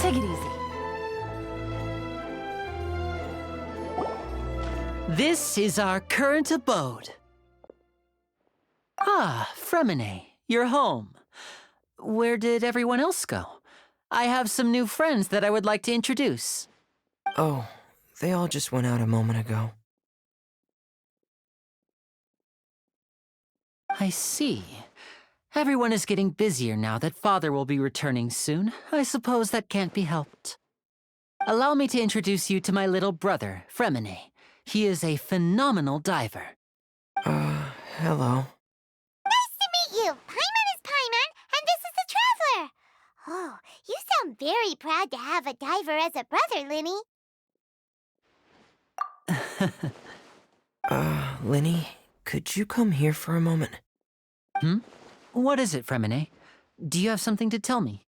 Take it easy. This is our current abode. Ah, Fremine, you're home. Where did everyone else go? I have some new friends that I would like to introduce. Oh, they all just went out a moment ago. I see. Everyone is getting busier now that Father will be returning soon. I suppose that can't be helped. Allow me to introduce you to my little brother, Fremine. He is a phenomenal diver. Hello. Nice to meet you. Paimon is Paimon, and this is the Traveler. Oh, you sound very proud to have a diver as a brother, Linny. Linny, could you come here for a moment? What is it, Fremine? Do you have something to tell me?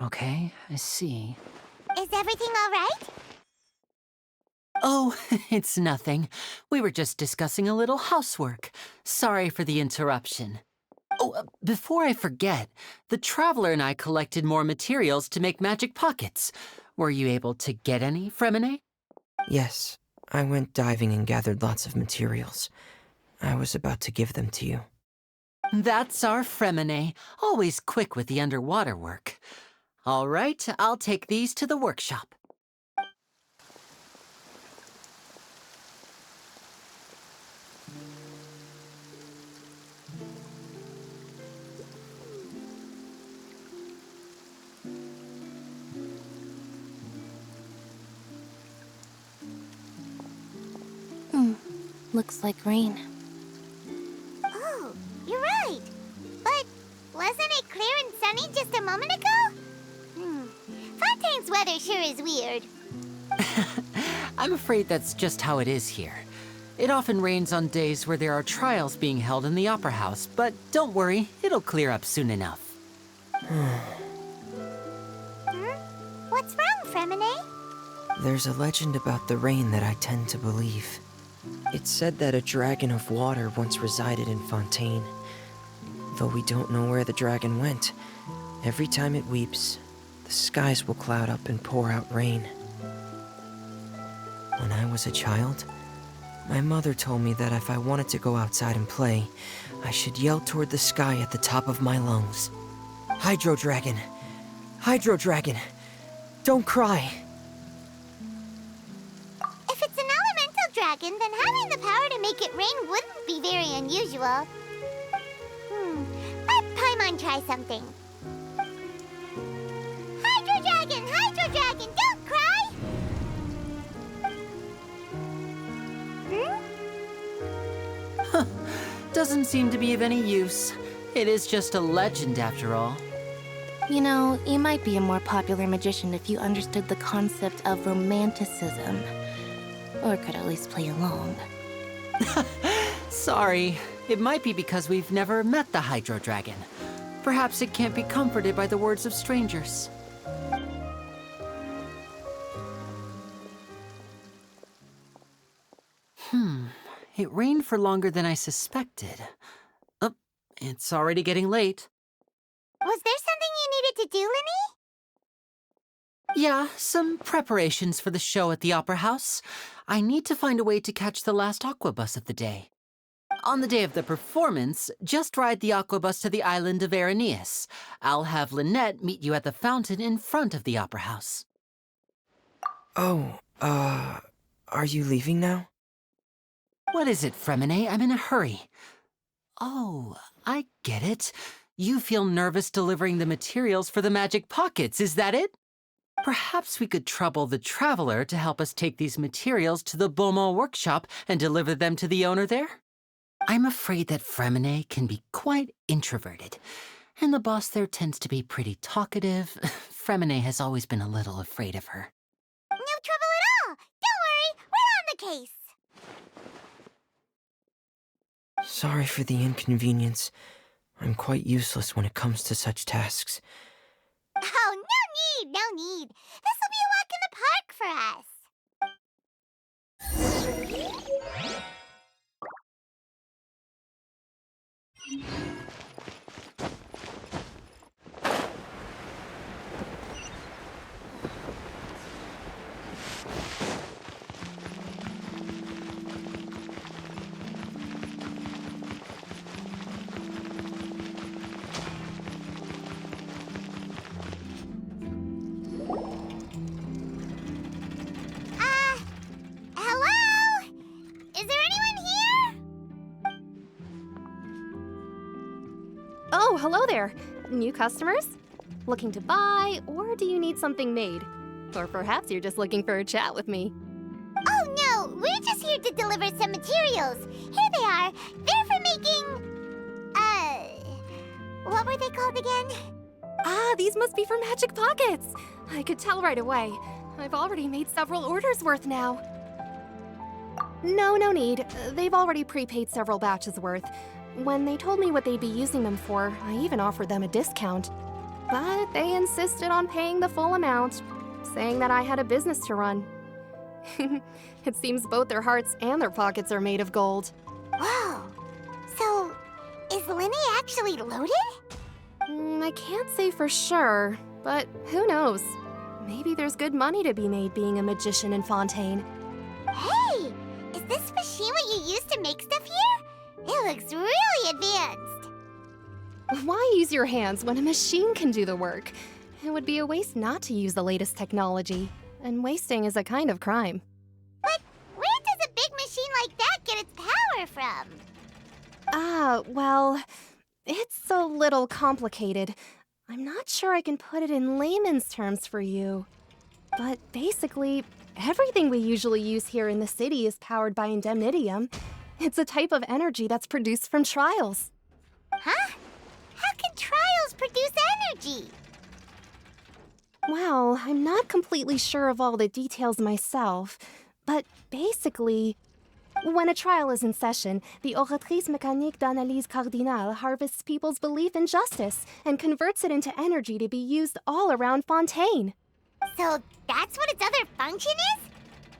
Okay, I see. Is everything all right? Oh, it's nothing. We were just discussing a little housework. Sorry for the interruption. Oh, before I forget, the Traveler and I collected more materials to make magic pockets. Were you able to get any, Fremine? Yes, I went diving and gathered lots of materials. I was about to give them to you. That's our Fremine, always quick with the underwater work. All right, I'll take these to the workshop. Looks like rain. Oh, you're right. But wasn't it clear and sunny just a moment ago? Fontaine's weather sure is weird. I'm afraid that's just how it is here. It often rains on days where there are trials being held in the Opera House, but don't worry, it'll clear up soon enough. What's wrong, Fremine? There's a legend about the rain that I tend to believe. It's said that a dragon of water once resided in Fontaine. Though we don't know where the dragon went, every time it weeps, the skies will cloud up and pour out rain. When I was a child, my mother told me that if I wanted to go outside and play, I should yell toward the sky at the top of my lungs. Hydro Dragon! Hydro Dragon! Don't cry! If it's an elemental dragon, then having the power to make it rain wouldn't be very unusual. Let Paimon try something. Hydro Dragon, don't cry! Doesn't seem to be of any use. It is just a legend after all. You know, you might be a more popular magician if you understood the concept of romanticism. Or could at least play along. Sorry, it might be because we've never met the Hydro Dragon. Perhaps it can't be comforted by the words of strangers. It rained for longer than I suspected. Oh, it's already getting late. Was there something you needed to do, Linny? Yeah, some preparations for the show at the Opera House. I need to find a way to catch the last aqua bus of the day. On the day of the performance, just ride the aqua bus to the island of Araneus. I'll have Lynette meet you at the fountain in front of the Opera House. Oh, are you leaving now? What is it, Fremine? I'm in a hurry. Oh, I get it. You feel nervous delivering the materials for the magic pockets, is that it? Perhaps we could trouble the Traveler to help us take these materials to the Beaumont workshop and deliver them to the owner there? I'm afraid that Fremine can be quite introverted, and the boss there tends to be pretty talkative. Fremine has always been a little afraid of her. No trouble at all. Don't worry, we're on the case. Sorry for the inconvenience. I'm quite useless when it comes to such tasks. Oh, no need. This will be a walk in the park for us. Hello? Is there anyone here? Oh, hello there. New customers? Looking to buy, or do you need something made? Or perhaps you're just looking for a chat with me. Oh no, we're just here to deliver some materials. Here they are. They're for making... what were they called again? Ah, these must be for magic pockets. I could tell right away. I've already made several orders worth now. No need. They've already prepaid several batches worth. When they told me what they'd be using them for, I even offered them a discount. But they insisted on paying the full amount, saying that I had a business to run. It seems both their hearts and their pockets are made of gold. Whoa. So, is Linny actually loaded? I can't say for sure, but who knows? Maybe there's good money to be made being a magician in Fontaine. Hey! Is this machine what you use to make stuff here? It looks really advanced. Why use your hands when a machine can do the work? It would be a waste not to use the latest technology, and wasting is a kind of crime. But where does a big machine like that get its power from? Well, it's a little complicated. I'm not sure I can put it in layman's terms for you. But basically, everything we usually use here in the city is powered by indemnitium. It's a type of energy that's produced from trials. Huh? How can trials produce energy? Well, I'm not completely sure of all the details myself, but basically, when a trial is in session, the oratrice mécanique d'analyse cardinale harvests people's belief in justice and converts it into energy to be used all around Fontaine. So that's what its other function is?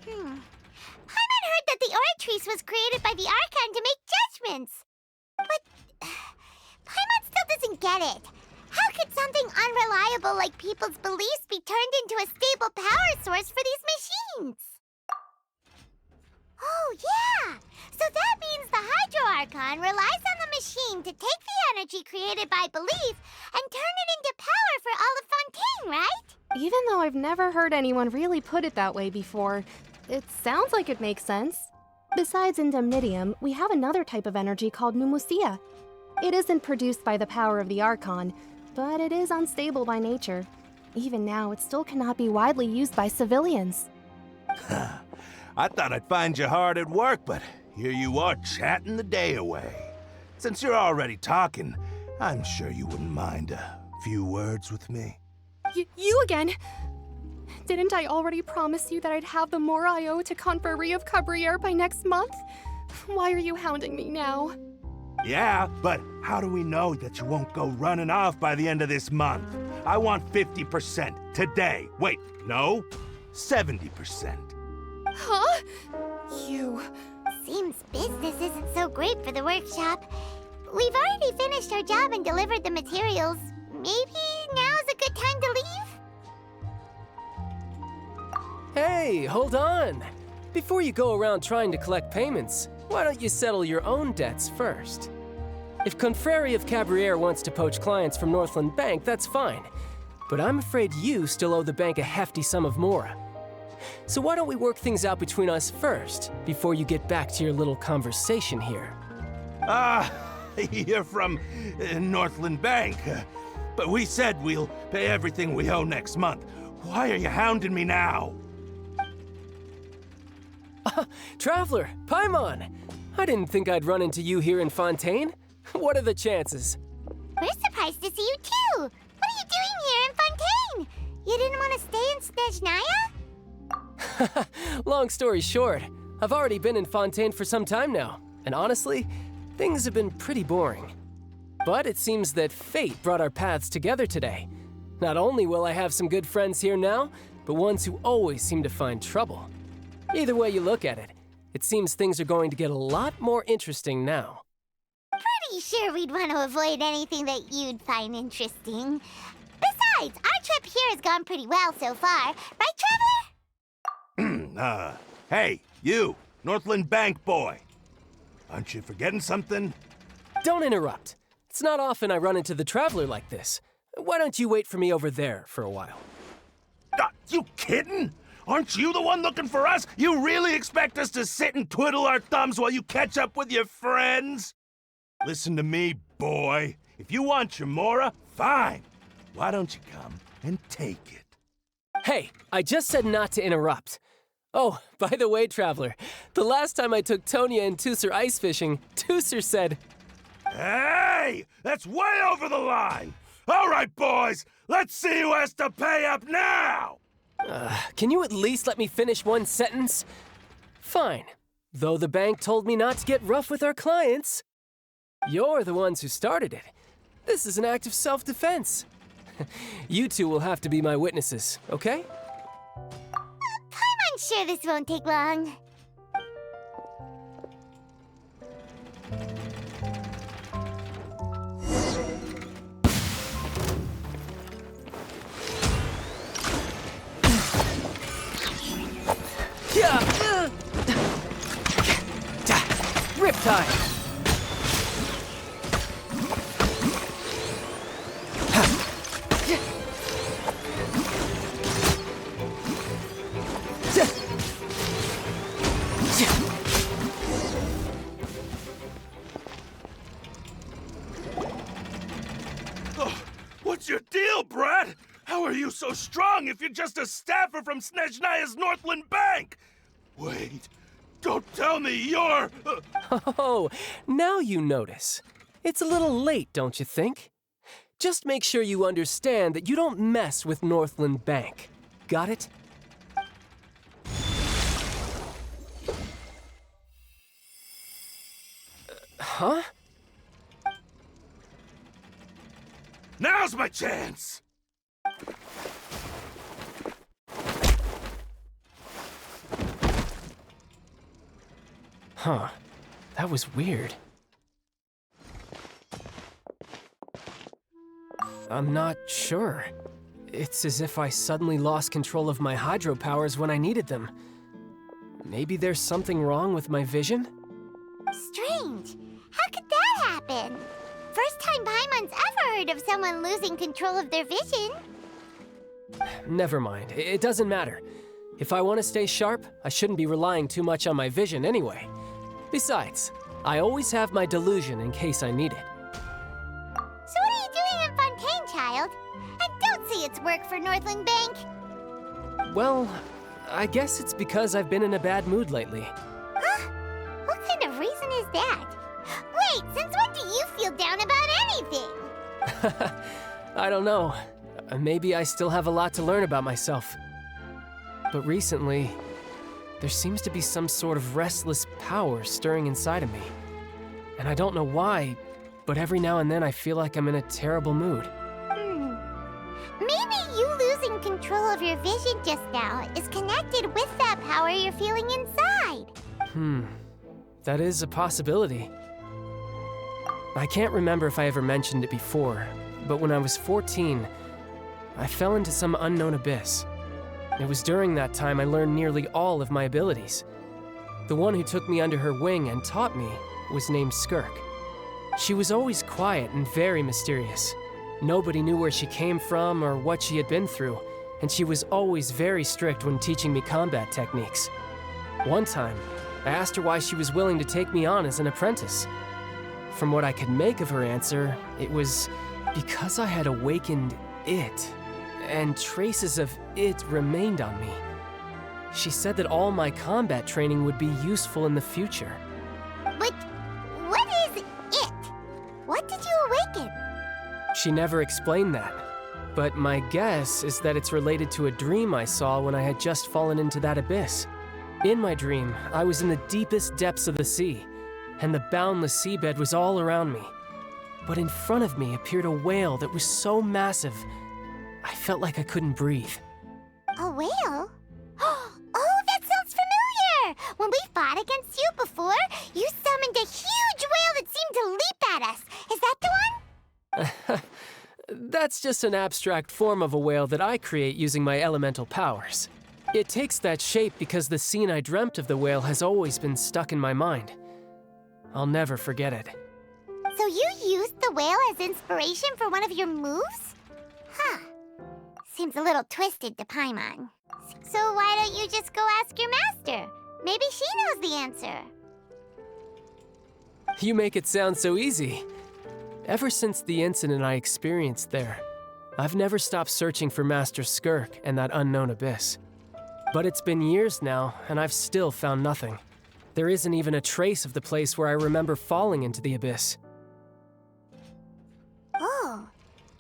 Paimon heard that the oratrice was created by the Archon to make judgments. But Paimon still doesn't get it. How could something unreliable like people's beliefs be turned into a stable power source for these machines? Oh, yeah! So that means the Hydro Archon relies on the machine to take the energy created by belief and turn it into power for all of Fontaine, right? Even though I've never heard anyone really put it that way before, it sounds like it makes sense. Besides indemnitium, we have another type of energy called pneumosia. It isn't produced by the power of the Archon, but it is unstable by nature. Even now, it still cannot be widely used by civilians. I thought I'd find you hard at work, but here you are chatting the day away. Since you're already talking, I'm sure you wouldn't mind a few words with me. You again? Didn't I already promise you that I'd have the more I owe to Confrérie of Cabriere by next month? Why are you hounding me now? Yeah, but how do we know that you won't go running off by the end of this month? I want 50% today. Wait, no, 70%. Huh? You... Seems business isn't so great for the workshop. We've already finished our job and delivered the materials. Maybe now's a good time to leave? Hey, hold on! Before you go around trying to collect payments, why don't you settle your own debts first? If Confrérie of Cabriere wants to poach clients from Northland Bank, that's fine. But I'm afraid you still owe the bank a hefty sum of mora. So why don't we work things out between us first, before you get back to your little conversation here? You're from Northland Bank. But we said we'll pay everything we owe next month. Why are you hounding me now? Traveler, Paimon! I didn't think I'd run into you here in Fontaine. What are the chances? We're surprised to see you too. What are you doing here in Fontaine? You didn't want to stay in Snezhnaya? Long story short, I've already been in Fontaine for some time now, and honestly, things have been pretty boring. But it seems that fate brought our paths together today. Not only will I have some good friends here now, but ones who always seem to find trouble. Either way you look at it, It seems things are going to get a lot more interesting now. Pretty sure we'd want to avoid anything that you'd find interesting. Besides, our trip here has gone pretty well so far. Right, Traveler? Hey, you, Northland Bank boy. Aren't you forgetting something? Don't interrupt. It's not often I run into the Traveler like this. Why don't you wait for me over there for a while? You kidding? Aren't you the one looking for us? You really expect us to sit and twiddle our thumbs while you catch up with your friends? Listen to me, boy. If you want your Mora, fine. Why don't you come and take it? Hey, I just said not to interrupt. Oh, by the way, Traveler, the last time I took Tonya and Tooser ice fishing, Tooser said, Hey! That's way over the line! All right, boys, let's see who has to pay up now! Can you at least let me finish one sentence? Fine. Though the bank told me not to get rough with our clients. You're the ones who started it. This is an act of self-defense. You two will have to be my witnesses, okay? I'm sure this won't take long. Riptide! What's your deal, Brad? How are you so strong if you're just a staffer from Snezhnaya's Northland Bank? Wait, don't tell me you're... Oh, now you notice. It's a little late, don't you think? Just make sure you understand that you don't mess with Northland Bank. Got it? Huh? Now's my chance! Huh. That was weird. I'm not sure. It's as if I suddenly lost control of my hydro powers when I needed them. Maybe there's something wrong with my vision? Strange. How could that happen? First time Paimon's ever heard of someone losing control of their vision. Never mind. It doesn't matter. If I want to stay sharp, I shouldn't be relying too much on my vision anyway. Besides, I always have my delusion in case I need it. So what are you doing in Fontaine, child? I don't see its work for Northland Bank. Well, I guess it's because I've been in a bad mood lately. Huh? What kind of reason is that? Wait, since when do you feel down about anything? I don't know. Maybe I still have a lot to learn about myself. But recently, there seems to be some sort of restless power stirring inside of me. And I don't know why, but every now and then I feel like I'm in a terrible mood. Maybe you losing control of your vision just now is connected with that power you're feeling inside. That is a possibility. I can't remember if I ever mentioned it before, but when I was 14, I fell into some unknown abyss. It was during that time I learned nearly all of my abilities. The one who took me under her wing and taught me was named Skirk. She was always quiet and very mysterious. Nobody knew where she came from or what she had been through, and she was always very strict when teaching me combat techniques. One time, I asked her why she was willing to take me on as an apprentice. From what I could make of her answer, it was because I had awakened it, and traces of it remained on me. She said that all my combat training would be useful in the future. But what is it? What did you awaken? She never explained that, but my guess is that it's related to a dream I saw when I had just fallen into that abyss. In my dream, I was in the deepest depths of the sea, and the boundless seabed was all around me. But in front of me appeared a whale that was so massive, I felt like I couldn't breathe. A whale? Oh, that sounds familiar! When we fought against you before? You summoned a huge whale that seemed to leap at us. Is that the one? That's just an abstract form of a whale that I create using my elemental powers. It takes that shape because the scene I dreamt of the whale has always been stuck in my mind. I'll never forget it. So you used the whale as inspiration for one of your moves? Huh. Seems a little twisted to Paimon. So why don't you just go ask your master? Maybe she knows the answer. You make it sound so easy. Ever since the incident I experienced there, I've never stopped searching for Master Skirk and that unknown abyss. But it's been years now, and I've still found nothing. There isn't even a trace of the place where I remember falling into the abyss. Oh,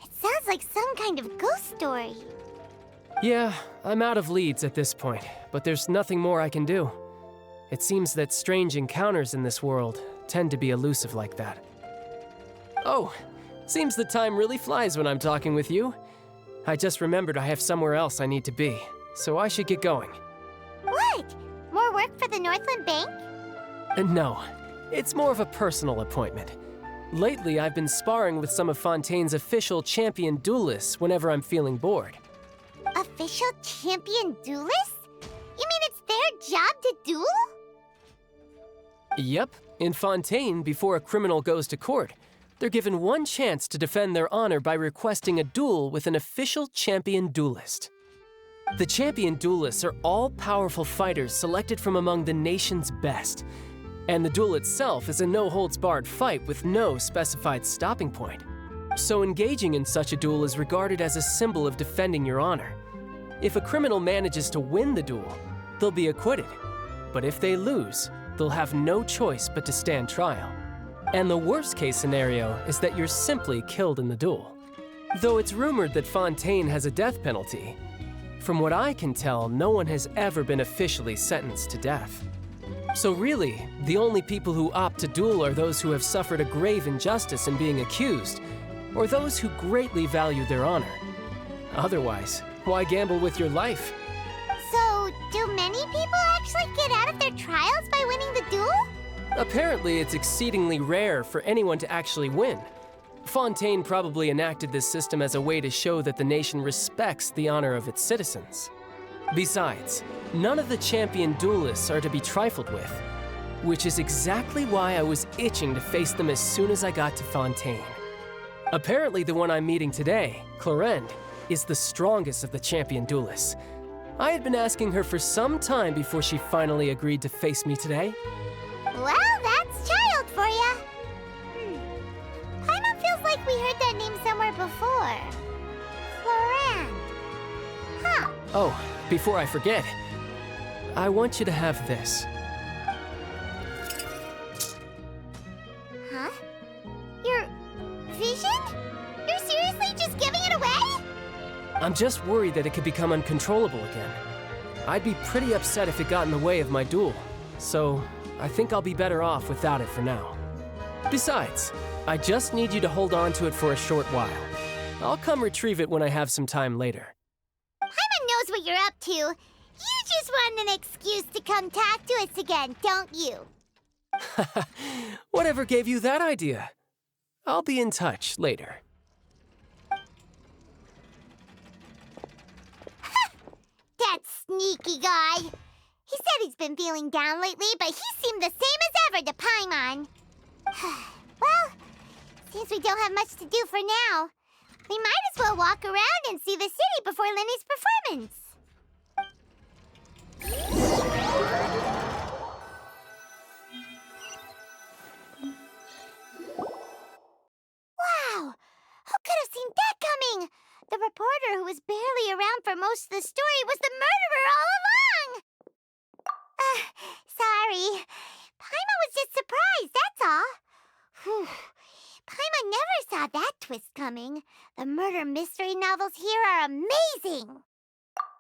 it sounds like some kind of ghost story. Yeah, I'm out of leads at this point, but there's nothing more I can do. It seems that strange encounters in this world tend to be elusive like that. Oh, seems the time really flies when I'm talking with you. I just remembered I have somewhere else I need to be, so I should get going. What? More work for the Northland Bank? No, it's more of a personal appointment. Lately, I've been sparring with some of Fontaine's official champion duelists whenever I'm feeling bored. Official champion duelists? You mean it's their job to duel? Yep, in Fontaine, before a criminal goes to court, they're given one chance to defend their honor by requesting a duel with an official champion duelist. The champion duelists are all-powerful fighters selected from among the nation's best, and the duel itself is a no-holds-barred fight with no specified stopping point. So engaging in such a duel is regarded as a symbol of defending your honor. If a criminal manages to win the duel, they'll be acquitted. But if they lose, they'll have no choice but to stand trial. And the worst-case scenario is that you're simply killed in the duel. Though it's rumored that Fontaine has a death penalty, from what I can tell, no one has ever been officially sentenced to death. So really, the only people who opt to duel are those who have suffered a grave injustice in being accused, or those who greatly value their honor. Otherwise, why gamble with your life? So, do many people actually get out of their trials by winning the duel? Apparently, it's exceedingly rare for anyone to actually win. Fontaine probably enacted this system as a way to show that the nation respects the honor of its citizens. Besides, none of the champion duelists are to be trifled with, which is exactly why I was itching to face them as soon as I got to Fontaine. Apparently, the one I'm meeting today, Clorinde, is the strongest of the champion duelists. I had been asking her for some time before she finally agreed to face me today. Well, that's Childe for ya. Paimon feels like we heard that name somewhere before. Clorinde. Huh. Oh, before I forget, I want you to have this. Huh? Your vision? You're seriously just giving it away? I'm just worried that it could become uncontrollable again. I'd be pretty upset if it got in the way of my duel, so I think I'll be better off without it for now. Besides, I just need you to hold on to it for a short while. I'll come retrieve it when I have some time later. Paimon knows what you're up to. You just want an excuse to come talk to us again, don't you? Whatever gave you that idea? I'll be in touch later. That sneaky guy. He said he's been feeling down lately, but he seemed the same as ever to Paimon. Well, seems we don't have much to do for now. We might as well walk around and see the city before Lenny's performance. Wow! Who could have seen that coming? The reporter who was barely around for most of the story was the murderer all along! Sorry. Paimon was just surprised, that's all. Whew. Paimon never saw that twist coming. The murder mystery novels here are amazing.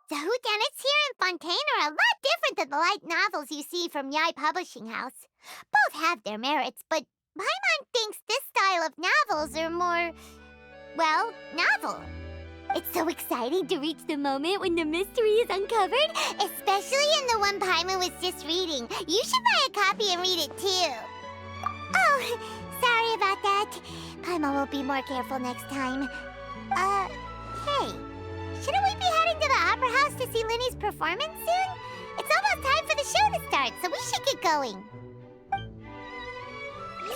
The whodunits here in Fontaine are a lot different than the light novels you see from Yai Publishing House. Both have their merits, but Paimon thinks this style of novels are more, well, novel. It's so exciting to reach the moment when the mystery is uncovered, especially in the one Paimon was just reading. You should buy a copy and read it too. Oh, sorry about that. Paimon will be more careful next time. Hey, shouldn't we be heading to the Opera House to see Linny's performance soon? It's almost time for the show to start, so we should get going.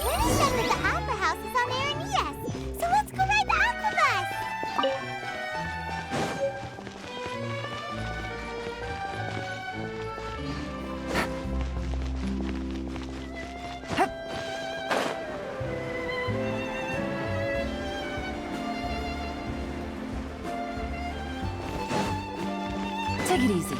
Linny said that the Opera House is on there in ES, so let's go ride the Aquabus. Take it easy.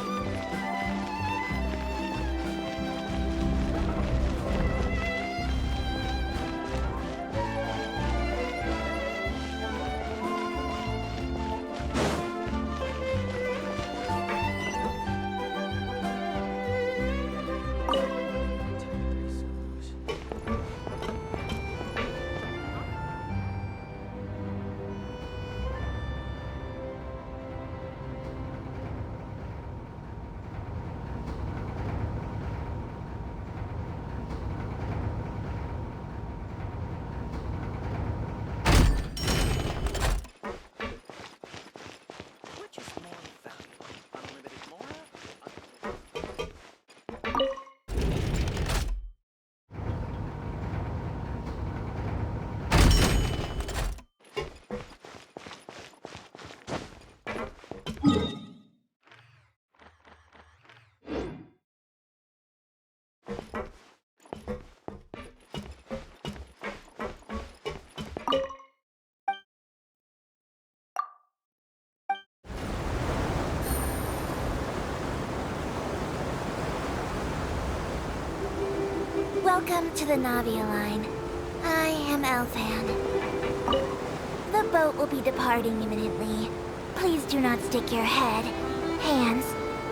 Welcome to the Navia line. I am Elfan. The boat will be departing imminently. Please do not stick your head, hands,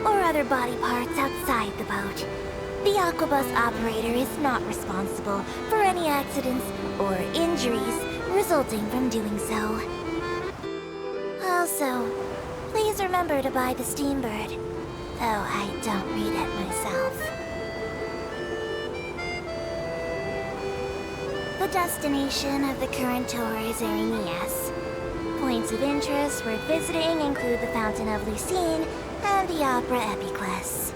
or other body parts outside the boat. The Aquabus operator is not responsible for any accidents or injuries resulting from doing so. Also, please remember to buy the Steambird, though I don't read it myself. The destination of the current tour is Erinias. Points of interest worth visiting include the Fountain of Lucine and the Opera Epiclese.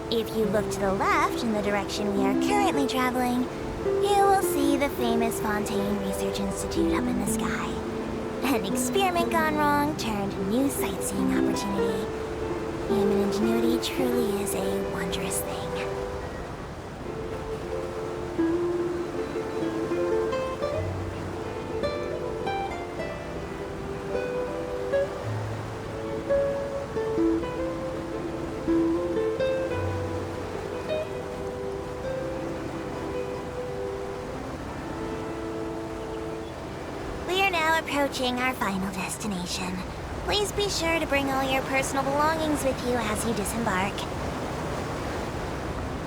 If you look to the left in the direction we are currently traveling, you will see the famous Fontaine Research Institute up in the sky. An experiment gone wrong turned new sightseeing opportunity. Human ingenuity truly is a wondrous thing. Approaching our final destination. Please be sure to bring all your personal belongings with you as you disembark.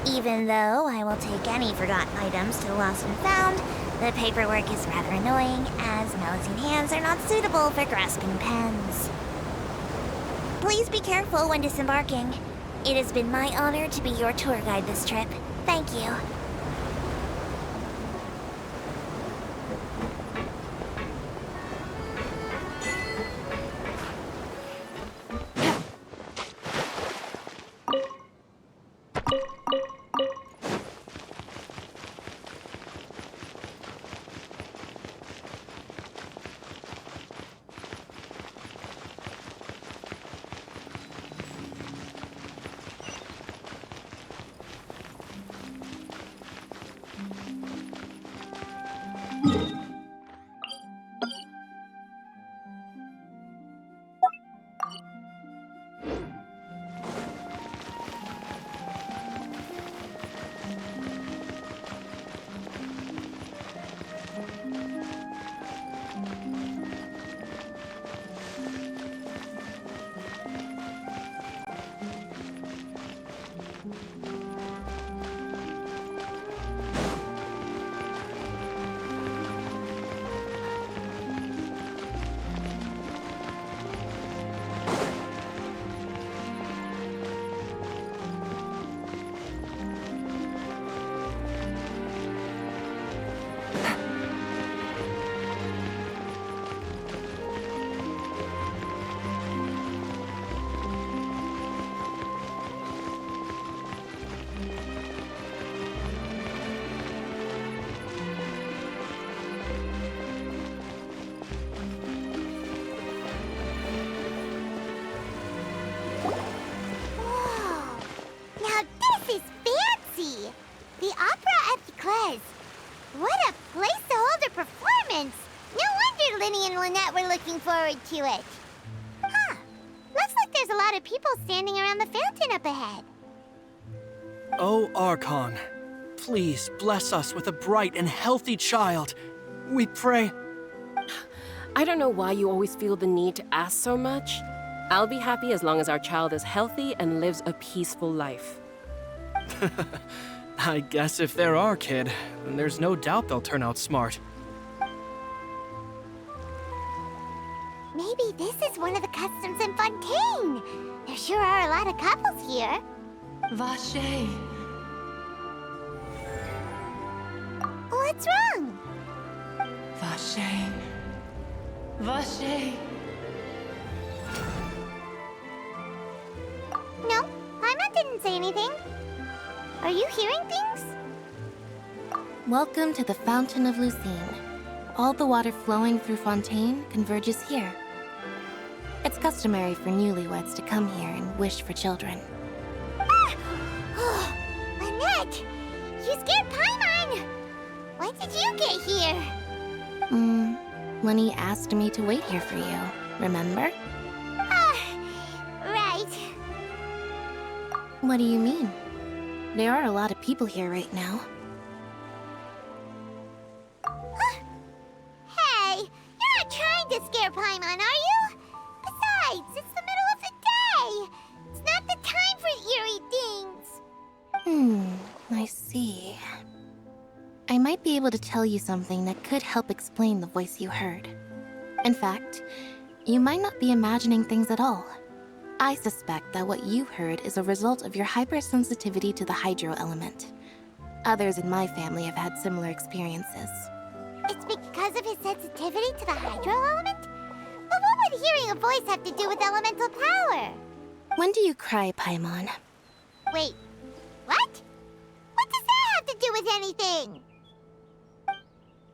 Even though I will take any forgotten items to the lost and found, the paperwork is rather annoying, as nosing hands are not suitable for grasping pens. Please be careful when disembarking. It has been my honor to be your tour guide this trip. Thank you. forward to it. Huh. Looks like there's a lot of people standing around the fountain up ahead. Oh, Archon, please bless us with a bright and healthy child. We pray. I don't know why you always feel the need to ask so much. I'll be happy as long as our child is healthy and lives a peaceful life. I guess if they're our kid, then there's no doubt they'll turn out smart. Maybe this is one of the customs in Fontaine. There sure are a lot of couples here. Vache. What's wrong? Vache. Vache. No, Paimon didn't say anything. Are you hearing things? Welcome to the Fountain of Lucine. All the water flowing through Fontaine converges here. It's customary for newlyweds to come here and wish for children. Ah! Lynette! You scared Paimon! When did you get here? Lenny asked me to wait here for you, remember? Right. What do you mean? There are a lot of people here right now. Hey, you're not trying to scare Paimon, are you? Besides, it's the middle of the day. It's not the time for eerie things. I see. I might be able to tell you something that could help explain the voice you heard. In fact, you might not be imagining things at all. I suspect that what you heard is a result of your hypersensitivity to the hydro element. Others in my family have had similar experiences. It's because of his sensitivity to the hydro element? But what would hearing a voice have to do with elemental power? When do you cry, Paimon? Wait, what? What does that have to do with anything?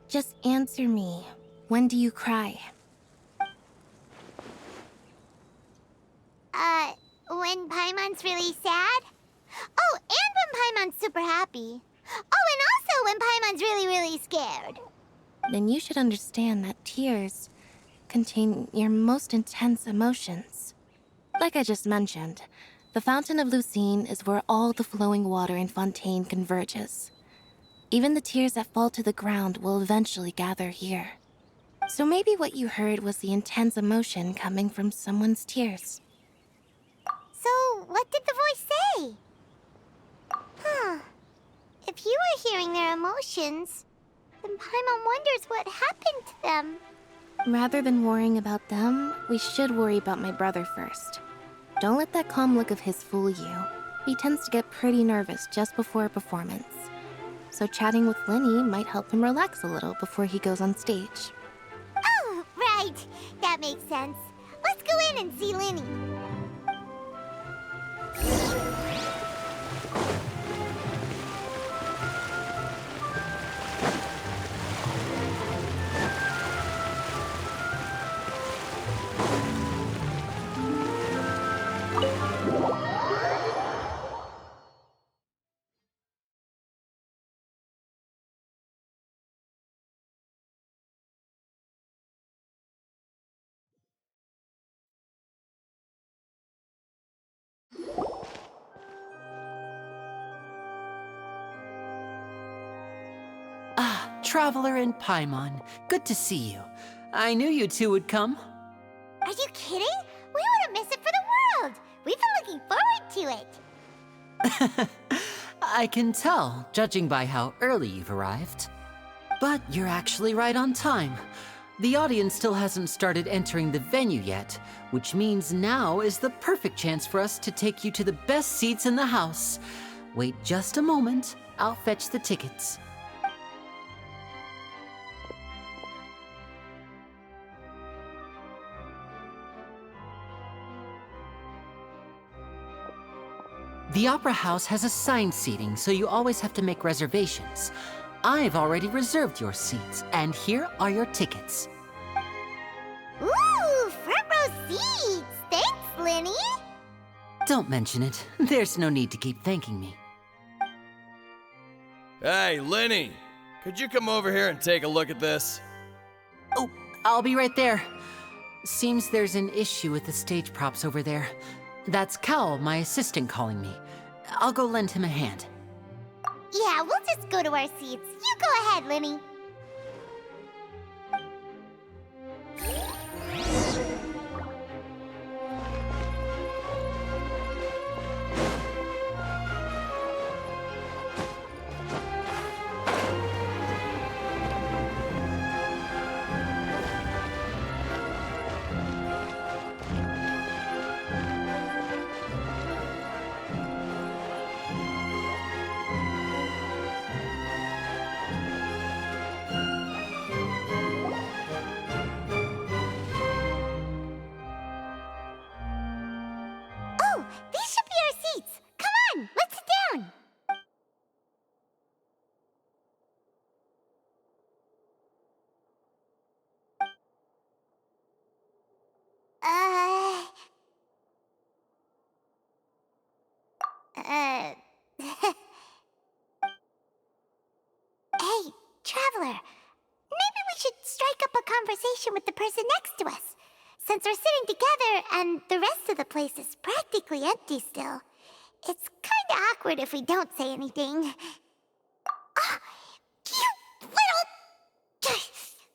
Just answer me. When do you cry? When Paimon's really sad? Oh, and when Paimon's super happy. Oh, and also when Paimon's really, really scared. Then you should understand that tears contain your most intense emotions. Like I just mentioned, the Fountain of Lucine is where all the flowing water in Fontaine converges. Even the tears that fall to the ground will eventually gather here. So maybe what you heard was the intense emotion coming from someone's tears. So, what did the voice say? If you were hearing their emotions, then Paimon wonders what happened to them. Rather than worrying about them, we should worry about my brother first. Don't let that calm look of his fool you. He tends to get pretty nervous just before a performance. So chatting with Lenny might help him relax a little before he goes on stage. Oh, right. That makes sense. Let's go in and see Lenny. Traveler and Paimon, good to see you. I knew you two would come. Are you kidding? We wouldn't miss it for the world. We've been looking forward to it. I can tell, judging by how early you've arrived. But you're actually right on time. The audience still hasn't started entering the venue yet, which means now is the perfect chance for us to take you to the best seats in the house. Wait just a moment, I'll fetch the tickets. The Opera House has assigned seating, so you always have to make reservations. I've already reserved your seats, and here are your tickets. Ooh, front row seats! Thanks, Lenny! Don't mention it. There's no need to keep thanking me. Hey, Lenny! Could you come over here and take a look at this? Oh, I'll be right there. Seems there's an issue with the stage props over there. That's Cal, my assistant, calling me. I'll go lend him a hand. Yeah, we'll just go to our seats. You go ahead, Linny. Oh, these should be our seats. Come on, let's sit down. Uh... Uh... Hey, Traveler. Maybe we should strike up a conversation with the person next to us. Since we're sitting together and the rest of the place is practically empty still, it's kinda awkward if we don't say anything. Ah, you little...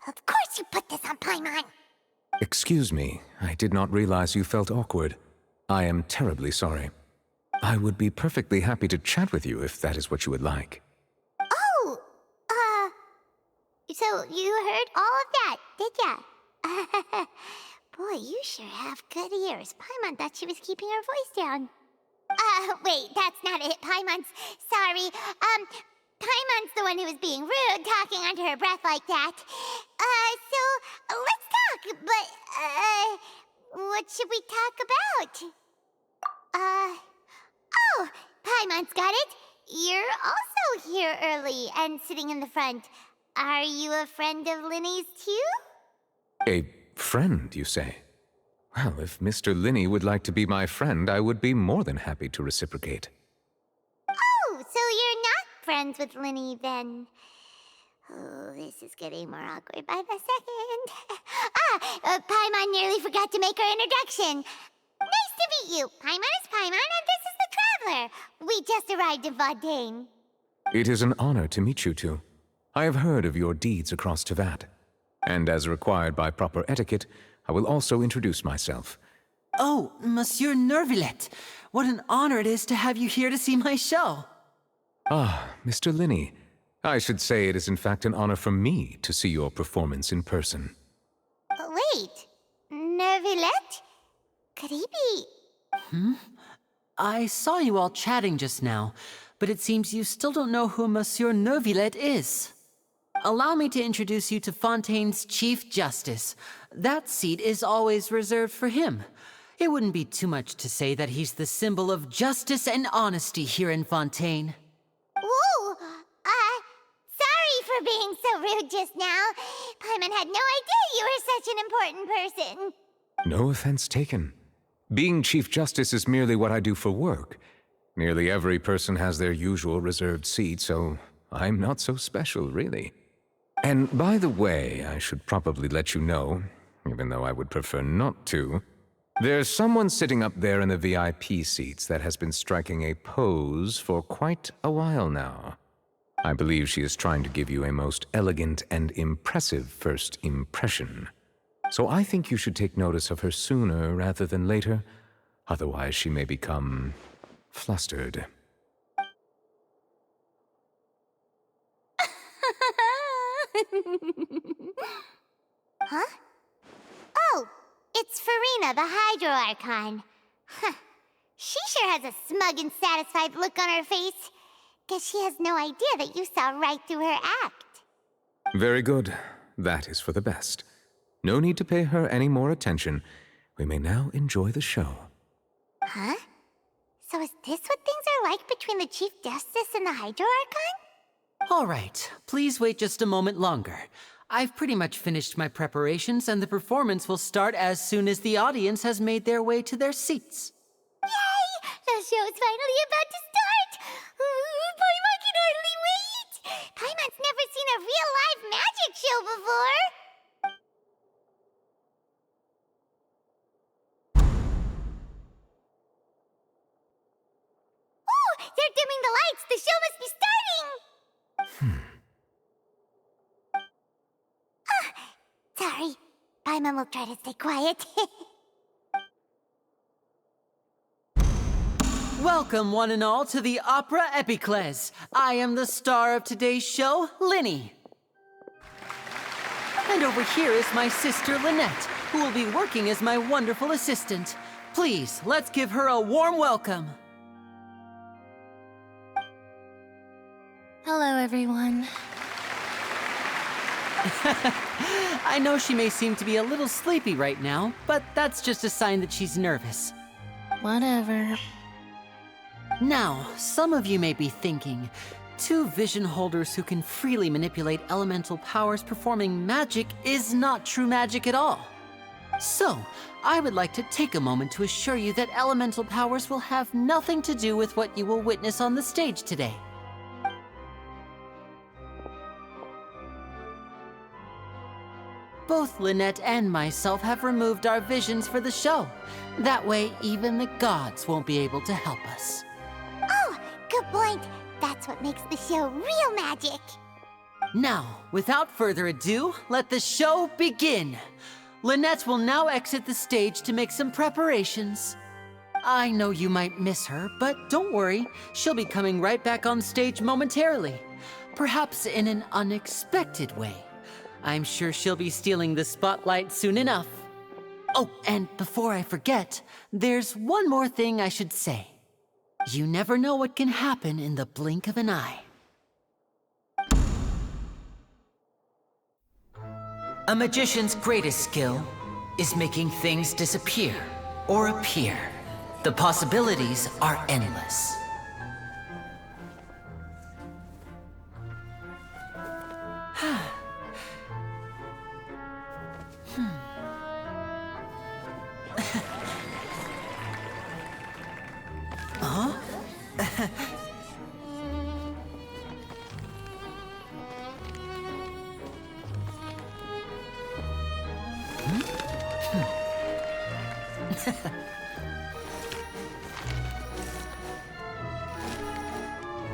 Of course you put this on Paimon. Excuse me, I did not realize you felt awkward. I am terribly sorry. I would be perfectly happy to chat with you if that is what you would like. Oh, so you heard all of that, did ya? Boy, you sure have good ears. Paimon thought she was keeping her voice down. Wait, that's not it. Paimon's... Sorry. Paimon's the one who was being rude, talking under her breath like that. So, let's talk, but, what should we talk about? Oh, Paimon's got it. You're also here early and sitting in the front. Are you a friend of Linny's, too? A friend, you say? Well, if Mr. Linny would like to be my friend, I would be more than happy to reciprocate. Oh, so you're not friends with Linny, then? Oh, this is getting more awkward by the second. Paimon nearly forgot to make her introduction. Nice to meet you. Paimon is Paimon, and this is the Traveler. We just arrived in Fontaine. It is an honor to meet you two. I have heard of your deeds across Tevat. And as required by proper etiquette, I will also introduce myself. Oh, Monsieur Nervillet. What an honor it is to have you here to see my show. Ah, Mr. Linny. I should say it is in fact an honor for me to see your performance in person. Wait, Nervillet? Could he be... I saw you all chatting just now, but it seems you still don't know who Monsieur Nervillet is. Allow me to introduce you to Fontaine's Chief Justice. That seat is always reserved for him. It wouldn't be too much to say that he's the symbol of justice and honesty here in Fontaine. Whoa! Sorry for being so rude just now. Paimon had no idea you were such an important person. No offense taken. Being Chief Justice is merely what I do for work. Nearly every person has their usual reserved seat, so I'm not so special, really. And by the way, I should probably let you know, even though I would prefer not to, there's someone sitting up there in the VIP seats that has been striking a pose for quite a while now. I believe she is trying to give you a most elegant and impressive first impression. So I think you should take notice of her sooner rather than later, otherwise she may become flustered. Huh? Oh, it's Farina, the Hydro Archon. Huh. She sure has a smug and satisfied look on her face. Guess she has no idea that you saw right through her act. Very good. That is for the best. No need to pay her any more attention. We may now enjoy the show. Huh? So is this what things are like between the Chief Justice and the Hydro Archon? All right, please wait just a moment longer. I've pretty much finished my preparations, and the performance will start as soon as the audience has made their way to their seats. Yay! The show's finally about to start! Paimon can hardly wait! Paimon's never seen a real live magic show before! They're dimming the lights! The show must be starting! Sorry. Paimon will try to stay quiet. Welcome, one and all, to the Opera Epiclese. I am the star of today's show, Linny. And over here is my sister, Lynette, who will be working as my wonderful assistant. Please, let's give her a warm welcome. Hello, everyone. I know she may seem to be a little sleepy right now, but that's just a sign that she's nervous. Whatever. Now, some of you may be thinking, two vision holders who can freely manipulate elemental powers performing magic is not true magic at all. So, I would like to take a moment to assure you that elemental powers will have nothing to do with what you will witness on the stage today. Both Lynette and myself have removed our visions for the show. That way, even the gods won't be able to help us. Oh, good point. That's what makes the show real magic. Now, without further ado, let the show begin. Lynette will now exit the stage to make some preparations. I know you might miss her, but don't worry. She'll be coming right back on stage momentarily. Perhaps in an unexpected way. I'm sure she'll be stealing the spotlight soon enough. Oh, and before I forget, there's one more thing I should say. You never know what can happen in the blink of an eye. A magician's greatest skill is making things disappear or appear. The possibilities are endless.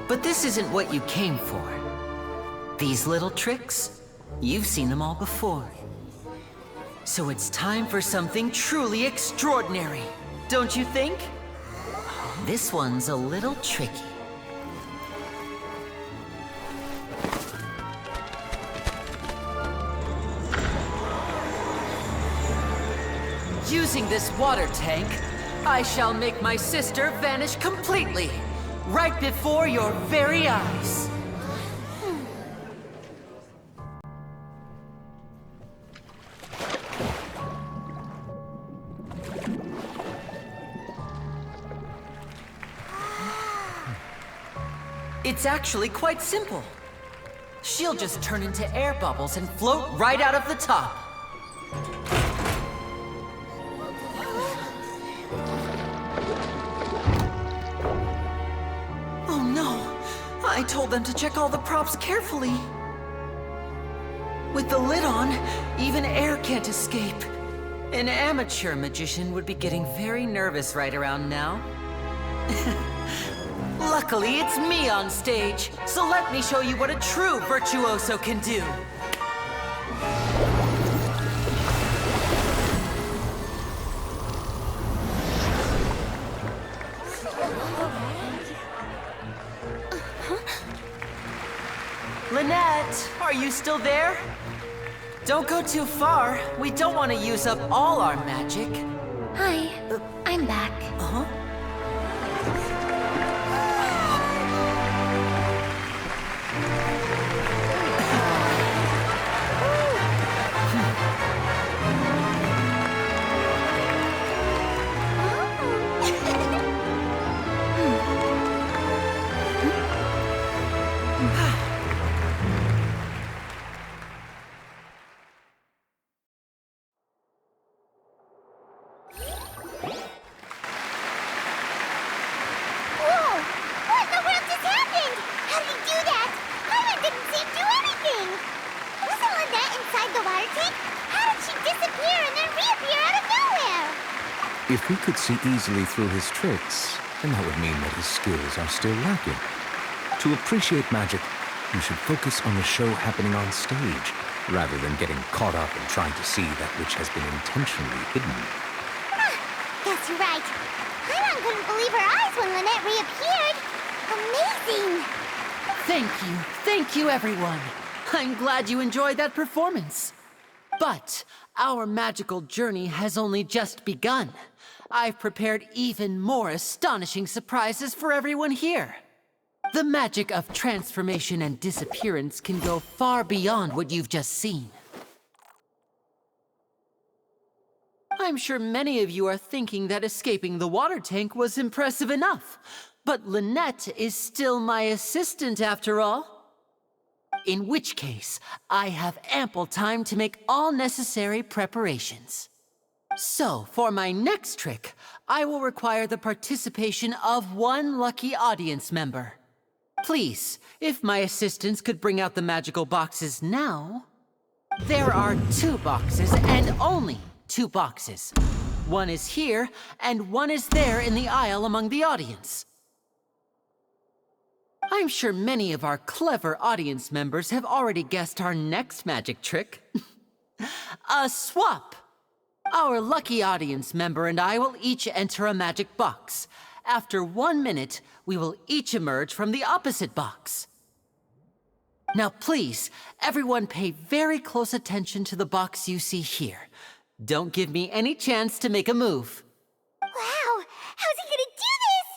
But this isn't what you came for. These little tricks, you've seen them all before. So it's time for something truly extraordinary, don't you think? This one's a little tricky. Using this water tank, I shall make my sister vanish completely, right before your very eyes. It's actually quite simple. She'll just turn into air bubbles and float right out of the top. Oh no! I told them to check all the props carefully. With the lid on, even air can't escape. An amateur magician would be getting very nervous right around now. Luckily, it's me on stage, so let me show you what a true virtuoso can do. Lynette, are you still there? Don't go too far. We don't want to use up all our magic. Hi, I'm back. Uh-huh. If he could see easily through his tricks, and that would mean that his skills are still lacking. To appreciate magic, you should focus on the show happening on stage, rather than getting caught up in trying to see that which has been intentionally hidden. Guess you're right. Paimon couldn't believe her eyes when Lynette reappeared. Amazing! Thank you, everyone. I'm glad you enjoyed that performance. But our magical journey has only just begun. I've prepared even more astonishing surprises for everyone here. The magic of transformation and disappearance can go far beyond what you've just seen. I'm sure many of you are thinking that escaping the water tank was impressive enough, but Lynette is still my assistant after all. In which case, I have ample time to make all necessary preparations. So, for my next trick, I will require the participation of one lucky audience member. Please, if my assistants could bring out the magical boxes now. There are 2 boxes, and only 2 boxes. One is here, and one is there in the aisle among the audience. I'm sure many of our clever audience members have already guessed our next magic trick. A swap! Our lucky audience member and I will each enter a magic box. After 1 minute, we will each emerge from the opposite box. Now please, everyone pay very close attention to the box you see here. Don't give me any chance to make a move. Wow! How's he gonna do this?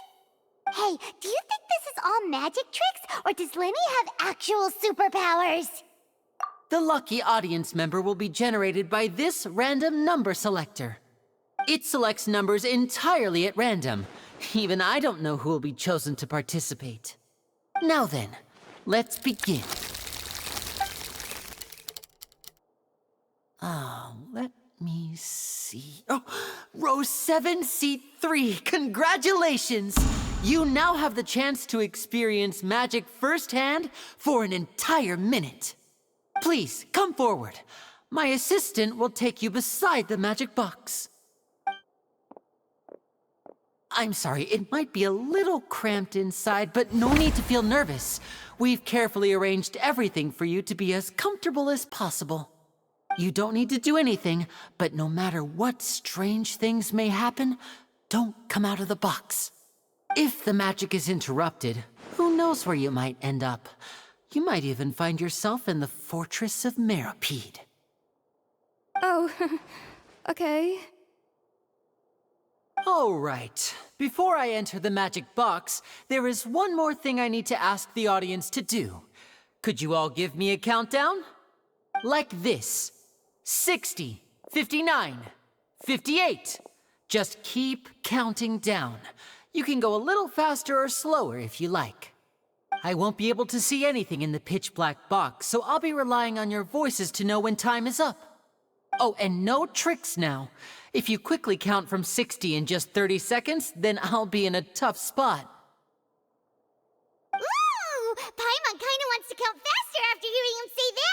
Hey, do you think this is all magic tricks, or does Lenny have actual superpowers? The lucky audience member will be generated by this random number selector. It selects numbers entirely at random. Even I don't know who will be chosen to participate. Now then, let's begin. Let me see. Oh, row 7, seat 3. Congratulations! You now have the chance to experience magic firsthand for an entire minute. Please, come forward. My assistant will take you beside the magic box. I'm sorry, it might be a little cramped inside, but no need to feel nervous. We've carefully arranged everything for you to be as comfortable as possible. You don't need to do anything, but no matter what strange things may happen, don't come out of the box. If the magic is interrupted, who knows where you might end up? You might even find yourself in the Fortress of Meripede. Oh, okay. All right. Before I enter the magic box, there is one more thing I need to ask the audience to do. Could you all give me a countdown? Like this. 60, 59, 58. Just keep counting down. You can go a little faster or slower if you like. I won't be able to see anything in the pitch-black box, so I'll be relying on your voices to know when time is up. Oh, and no tricks now. If you quickly count from 60 in just 30 seconds, then I'll be in a tough spot. Ooh! Paimon kinda wants to count faster after hearing him say that!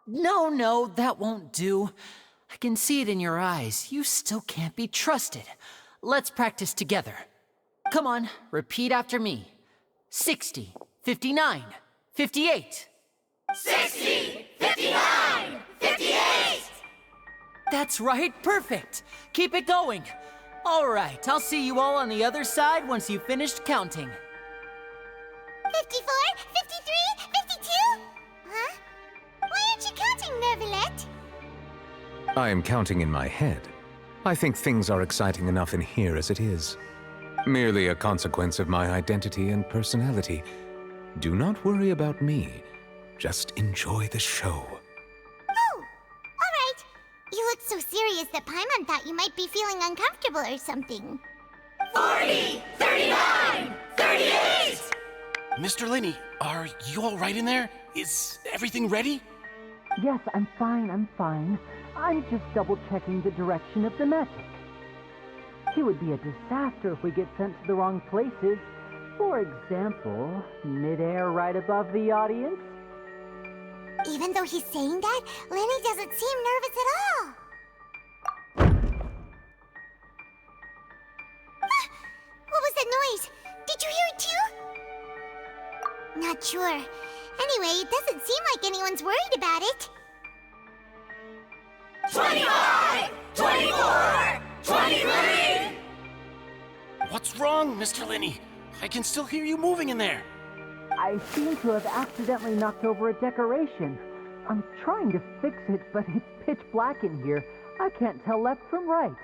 No, that won't do. I can see it in your eyes. You still can't be trusted. Let's practice together. Come on, repeat after me. 60, 59, 58. 60, 59, 58! That's right, perfect. Keep it going. All right, I'll see you all on the other side once you've finished counting. 54, 53, 52? Huh? Why aren't you counting, Nervalette? I am counting in my head. I think things are exciting enough in here as it is. Merely a consequence of my identity and personality. Do not worry about me. Just enjoy the show. Oh, all right. You look so serious that Paimon thought you might be feeling uncomfortable or something. 40, 39, 38! Mr. Linney, are you all right in there? Is everything ready? Yes, I'm fine. I'm just double-checking the direction of the magic. It would be a disaster if we get sent to the wrong places. For example, mid-air right above the audience. Even though he's saying that, Lenny doesn't seem nervous at all. not sure. Anyway, it doesn't seem like anyone's worried about it. 25! 24! 23! What's wrong, Mr. Linney? I can still hear you moving in there. I seem to have accidentally knocked over a decoration. I'm trying to fix it, but it's pitch black in here. I can't tell left from right.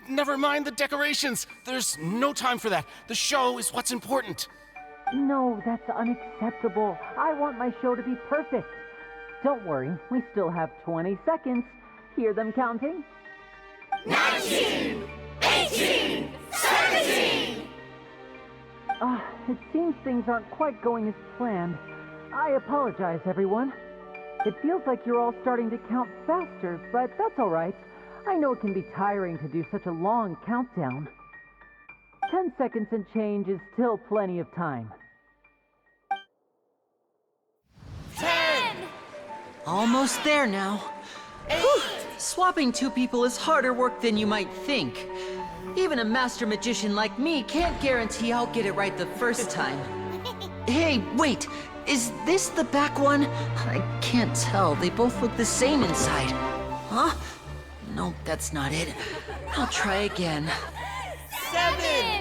Never mind the decorations. There's no time for that. The show is what's important. No, that's unacceptable. I want my show to be perfect. Don't worry, we still have 20 seconds. Hear them counting? 19! 18! 17! It seems things aren't quite going as planned. I apologize, everyone. It feels like you're all starting to count faster, but that's all right. I know it can be tiring to do such a long countdown. 10 seconds and change is still plenty of time. 10! Almost there now. 8! Whew. Swapping two people is harder work than you might think. Even a master magician like me can't guarantee I'll get it right the first time. Hey, wait! Is this the back one? I can't tell. They both look the same inside. Huh? No, that's not it. I'll try again. 7!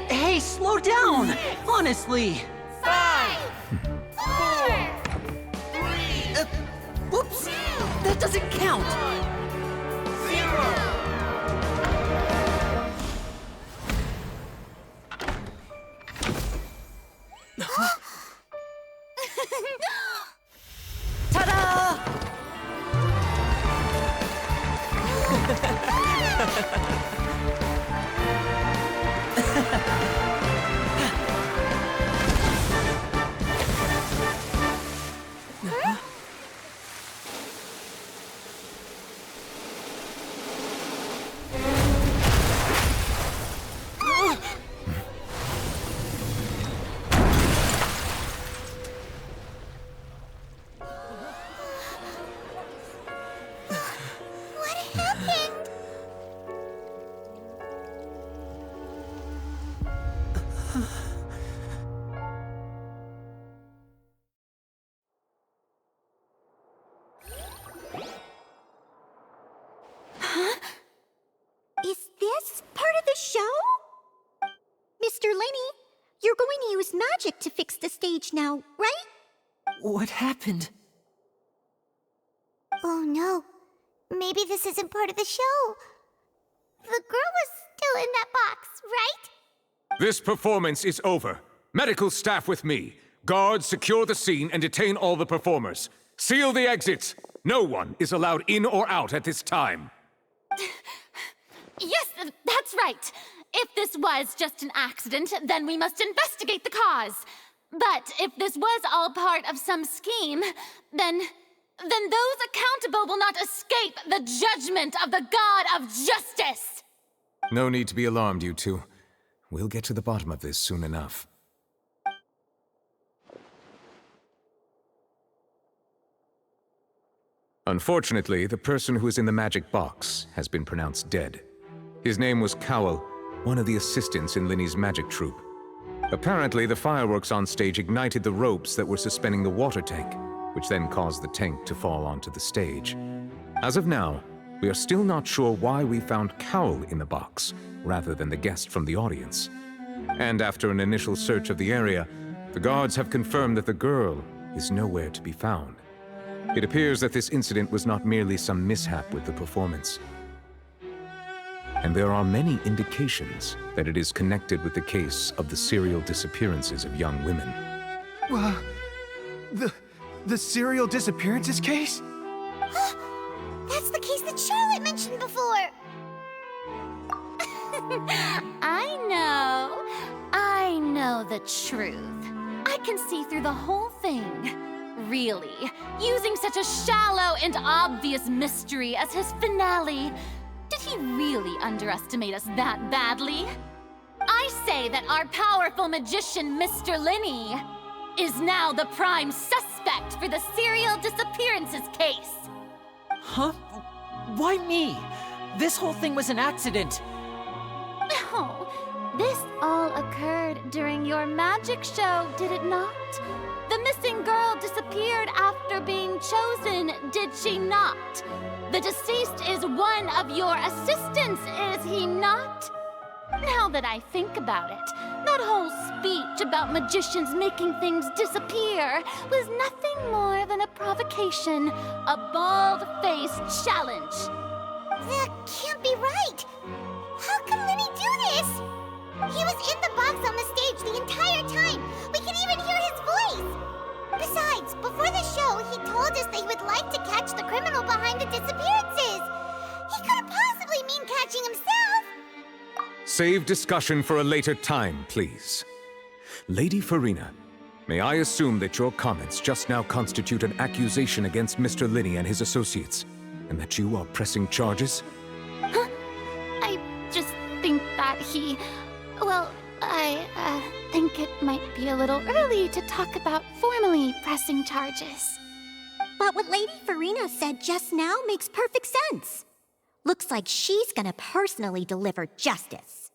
Hey, slow down! Honestly! 5! 4! 3! Whoops! That doesn't count! 0! Ta-da! Is this part of the show? Mr. Linney, you're going to use magic to fix the stage now, right? What happened? Oh no. Maybe this isn't part of the show. The girl was still in that box, right? This performance is over. Medical staff with me. Guards, secure the scene and detain all the performers. Seal the exits. No one is allowed in or out at this time. Yes, that's right. If this was just an accident, then we must investigate the cause. But if this was all part of some scheme, then those accountable will not escape the judgment of the God of Justice! No need to be alarmed, you two. We'll get to the bottom of this soon enough. Unfortunately, the person who is in the magic box has been pronounced dead. His name was Cowell, one of the assistants in Linney's magic troupe. Apparently, the fireworks on stage ignited the ropes that were suspending the water tank, which then caused the tank to fall onto the stage. As of now, we are still not sure why we found Cowell in the box, rather than the guest from the audience. And after an initial search of the area, the guards have confirmed that the girl is nowhere to be found. It appears that this incident was not merely some mishap with the performance. And there are many indications that it is connected with the case of the serial disappearances of young women. The serial disappearances case? That's the case that Charlotte mentioned before! I know the truth. I can see through the whole thing. Really, using such a shallow and obvious mystery as his finale. Did he really underestimate us that badly? I say that our powerful magician, Mr. Linney, is now the prime suspect for the serial disappearances case. Huh? Why me? This whole thing was an accident. No, this all occurred during your magic show, did it not? missing girl disappeared after being chosen, did she not? The deceased is one of your assistants, is he not? Now that I think about it, that whole speech about magicians making things disappear was nothing more than a provocation, a bald-faced challenge. That can't be right. How can Lenny do this? He was in the box on the stage the entire time. We could even hear his voice. Besides, before the show, he told us that he would like to catch the criminal behind the disappearances. He couldn't possibly mean catching himself. Save discussion for a later time, please. Lady Farina, may I assume that your comments just now constitute an accusation against Mr. Linney and his associates, and that you are pressing charges? Huh? I just think that he... Well, I think it might be a little early to talk about formally pressing charges. But what Lady Farina said just now makes perfect sense. Looks like she's gonna personally deliver justice.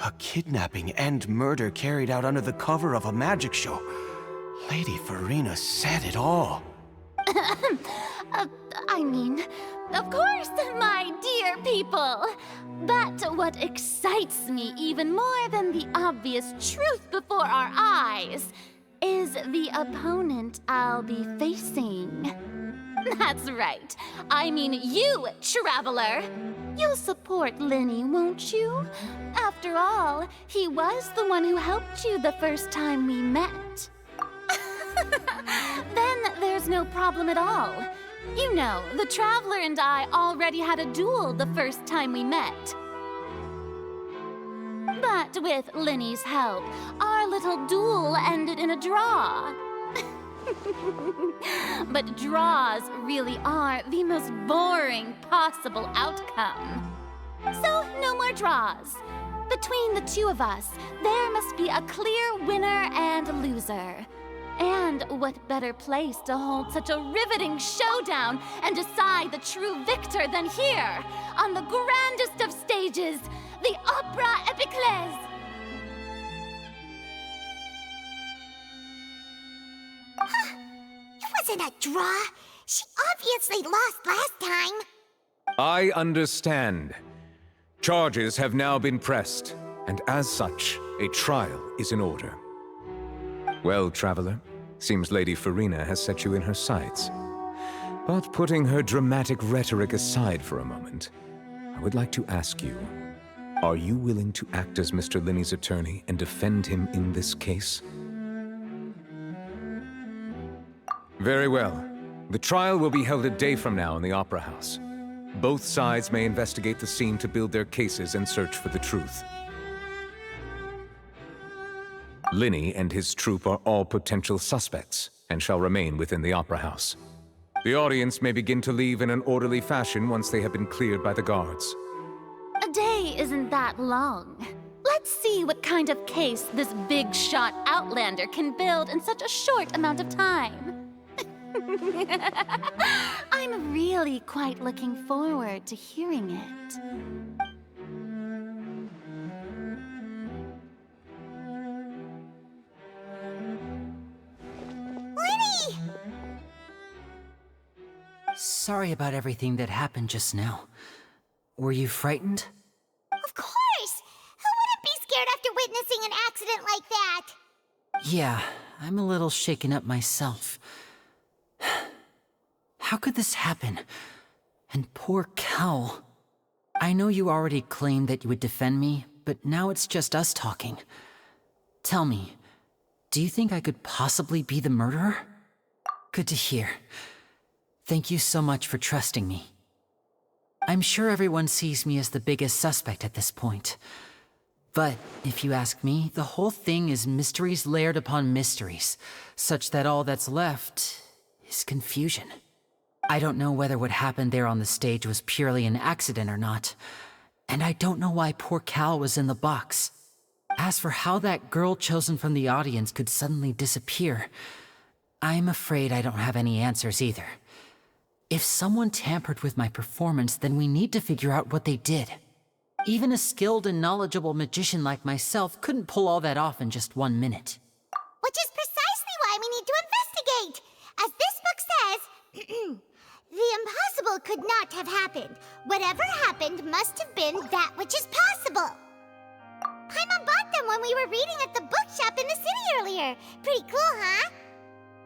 A kidnapping and murder carried out under the cover of a magic show. Lady Farina said it all. I mean, of course, my dear people. But what excites me even more than the obvious truth before our eyes is the opponent I'll be facing. That's right. I mean you, Traveler. You'll support Lenny, won't you? After all, he was the one who helped you the first time we met. Then there's no problem at all. You know, the Traveler and I already had a duel the first time we met. But with Lenny's help, our little duel ended in a draw. But draws really are the most boring possible outcome. So, no more draws. Between the two of us, there must be a clear winner and loser. And what better place to hold such a riveting showdown and decide the true victor than here, on the grandest of stages, the Opera Epiclese! It wasn't a draw. She obviously lost last time. I understand. Charges have now been pressed, and as such, a trial is in order. Well, Traveler, seems Lady Farina has set you in her sights. But putting her dramatic rhetoric aside for a moment, I would like to ask you, are you willing to act as Mr. Linney's attorney and defend him in this case? Very well. The trial will be held a day from now in the Opera House. Both sides may investigate the scene to build their cases and search for the truth. Linney and his troupe are all potential suspects and shall remain within the Opera House. The audience may begin to leave in an orderly fashion once they have been cleared by the guards. A day isn't that long. Let's see what kind of case this big-shot Outlander can build in such a short amount of time. I'm really quite looking forward to hearing it. Lenny! Sorry about everything that happened just now. Were you frightened? Of course! Who wouldn't be scared after witnessing an accident like that? Yeah, I'm a little shaken up myself. How could this happen? And poor Cal. I know you already claimed that you would defend me, but now it's just us talking. Tell me, do you think I could possibly be the murderer? Good to hear. Thank you so much for trusting me. I'm sure everyone sees me as the biggest suspect at this point. But if you ask me, the whole thing is mysteries layered upon mysteries, such that all that's left is confusion. I don't know whether what happened there on the stage was purely an accident or not, and I don't know why poor Cal was in the box. As for how that girl chosen from the audience could suddenly disappear, I'm afraid I don't have any answers either. If someone tampered with my performance, then we need to figure out what they did. Even a skilled and knowledgeable magician like myself couldn't pull all that off in just 1 minute. Which is precisely why we need to investigate. Investigate! As this book says, the impossible could not have happened. Whatever happened must have been that which is possible. Paimon bought them when we were reading at the bookshop in the city earlier. Pretty cool, huh?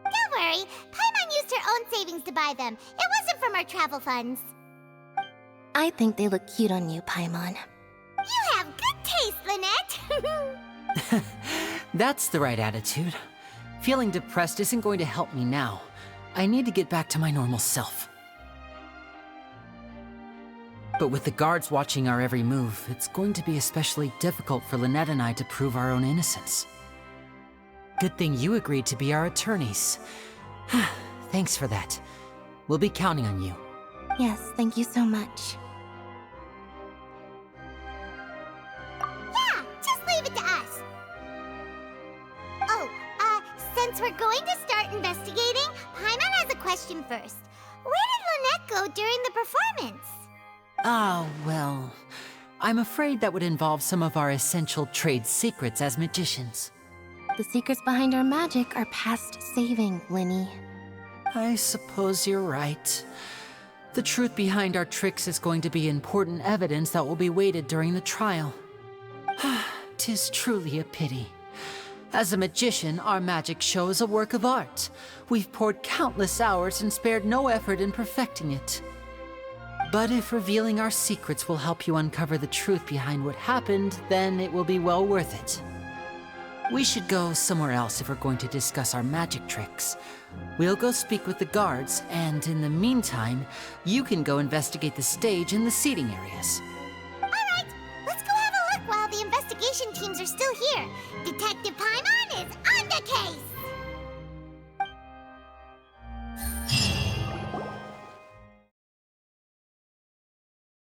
Don't worry, Paimon used her own savings to buy them. It wasn't from our travel funds. I think they look cute on you, Paimon. You have good taste, Lynette. That's the right attitude. Feeling depressed isn't going to help me now. I need to get back to my normal self. But with the guards watching our every move, it's going to be especially difficult for Lynette and I to prove our own innocence. Good thing you agreed to be our attorneys. Thanks for that. We'll be counting on you. Yes, thank you so much. Yeah, just leave it to us. Oh, since we're going to start investigating, Paimon has a question first. Where did Lynette go during the performance? Ah, well, I'm afraid that would involve some of our essential trade secrets as magicians. The secrets behind our magic are past saving, Linny. I suppose you're right. The truth behind our tricks is going to be important evidence that will be weighted during the trial. 'Tis truly a pity. As a magician, our magic show is a work of art. We've poured countless hours and spared no effort in perfecting it. But if revealing our secrets will help you uncover the truth behind what happened, then it will be well worth it. We should go somewhere else if we're going to discuss our magic tricks. We'll go speak with the guards, and in the meantime, you can go investigate the stage and the seating areas. All right, let's go have a look while the investigation teams are still here.